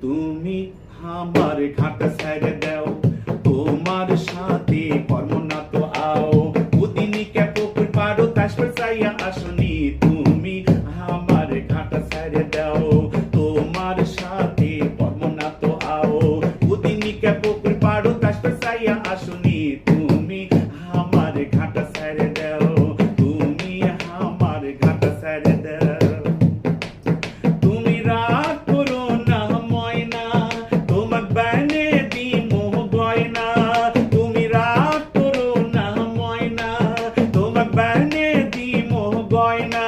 তুমি আমার ঘাট ছেড়ে দাও, তোমার সাথে কর্ম না তো আও, উদিনী কে পুকুর পাড়ো তাসপর চাইয়া আসনি, তুমি আমার ঘাট ছেড়ে দাও, তোমার সাথে কর্ম না তো আও, উদিনী কে পুকুর পাড়ো তাসপর চাইয়া আসনি, তুমি আমার ঘাট ছেড়ে দাও, তুমি আমার ঘাট ছেড়ে দাও। তুমি রাগ করো না ময়না, তোমার বানে দিমো গয়না, তুমি রাগ করো না ময়না, তোমার বানে দিমো গয়না,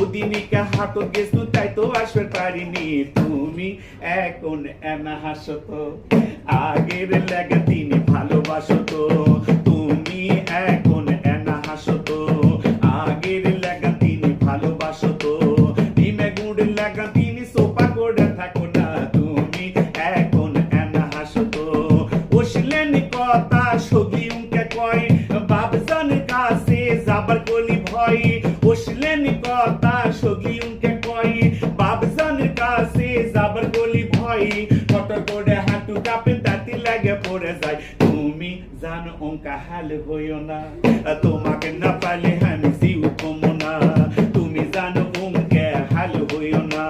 ওদিনিকে হাটো গেছো তাই তো আসবে পারিনি, তুমি এখন এনা হাসো তো, আগের লাগা তিনি ভালোবাসো তো, তুমি এখন এনা হাসো তো, আগের লাগা তিনি ভালোবাসো তো, ডিমে গুড় লাগা তিনি সোপা করে থাকো না, তুমি এখন এনা হাসো তো, বসলেন কথা সগি উনকে কয়, বাবজানের কাছে যাবার কলি ভয়, বসলেন কথা সগি উনকে কয়, বাবজানের কাছে যাবার কলি ভয়, কটর করে হাঁটু কাঁপে তাতি লাগে পড়ে যায়, তুমি জানো অঙ্কা হাল হইও না, তোমাকে না পালে আমি জিউ কমো না, তুমি জানো অঙ্কে হাল হইও না,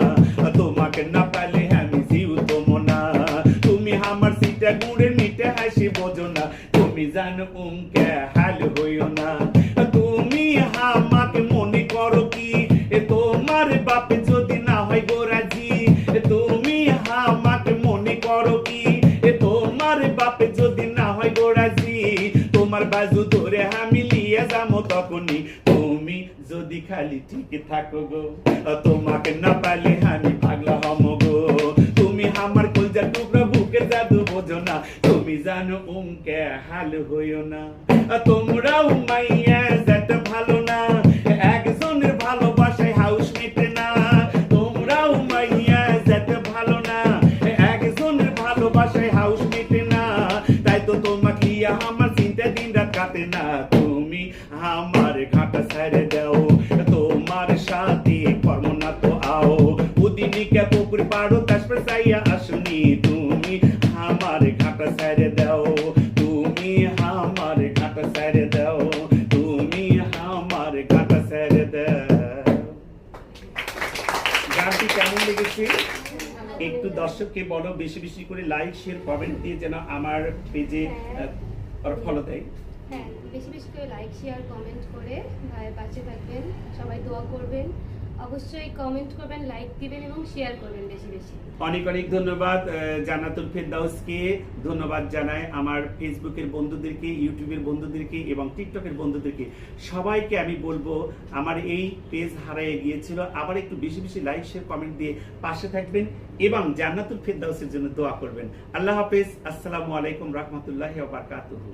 তোমাকে না পালে আমি জিউ কমো না, তুমি আমার সিটা গুড়ে মিটে হাসি বোঝো না, তুমি জানো অঙ্কে হাল হইও না, তুমি আমাকে মনে করো কি তোমার বাপে যদি না হয় গোরাজি, তুমি আমাকে মনে করো কি তোমার বাপে যদি না হয় গোরাজি, তোমার বাজু ধরে আমি লিয়ে যাবো তখনই, তুমি যদি খালি ঠিক থাকো গো, তোমাকে না পালে আমি পাগলা হমো গো, তুমি আমার কলজার টুকরা বুকে জাদু বোঝো না, তুমি জানো উমকে হাল হইও না, তোমরাও মাইয়া যেতে ভালো না, একজনের ভালোবাসায় হাউস মেটে না, তোমরাও মাইয়া যেতে ভালো না, একজনের ভালোবাসায় হাউস মেটে না, তাই তো তোমাকে আমার চিন্তা দিন রাত কাটে না, তুমি আমার ঘাট ছেড়ে দাও, তোমার সাথে কর্ম না তো আও, উদিনীকে পুকুর পাড়ো তাসপর চাইয়া আসনি, তুমি আমার ঘাট ছেড়ে দাও, তুমি আমার ঘাট ছেড়ে দাও, তুমি আমার ঘাট ছেড়ে দাও। গানটি কেমন লেগেছে একটু দর্শককে বলো, বেশি বেশি করে লাইক শেয়ার কমেন্ট দিয়ে যেন আমার পেজে ফলো দেয়। হ্যাঁ, বেশি বেশি করে লাইক শেয়ার কমেন্ট করে ভাইয়ের পাশে থাকবেন, সবাই দোয়া করবেন, অবশ্যই কমেন্ট করবেন, লাইক দিবেন এবং শেয়ার করবেন বেশি বেশি। অনেক অনেক ধন্যবাদ জান্নাতুল ফেরদাউসকে, ধন্যবাদ জানাই আমার ফেসবুকের বন্ধুদেরকে, ইউটিউবের বন্ধুদেরকে এবং টিকটকের বন্ধুদেরকে, সবাইকে আমি বলবো আমার এই পেজ হারিয়ে গিয়েছিল, আবার একটু বেশি বেশি লাইক শেয়ার কমেন্ট দিয়ে পাশে থাকবেন এবং জান্নাতুল ফেরদাউসের জন্য দোয়া করবেন। আল্লাহ হাফেজ, আসসালামু আলাইকুম রহমতুল্লাহি ওয়া বারাকাতুহু।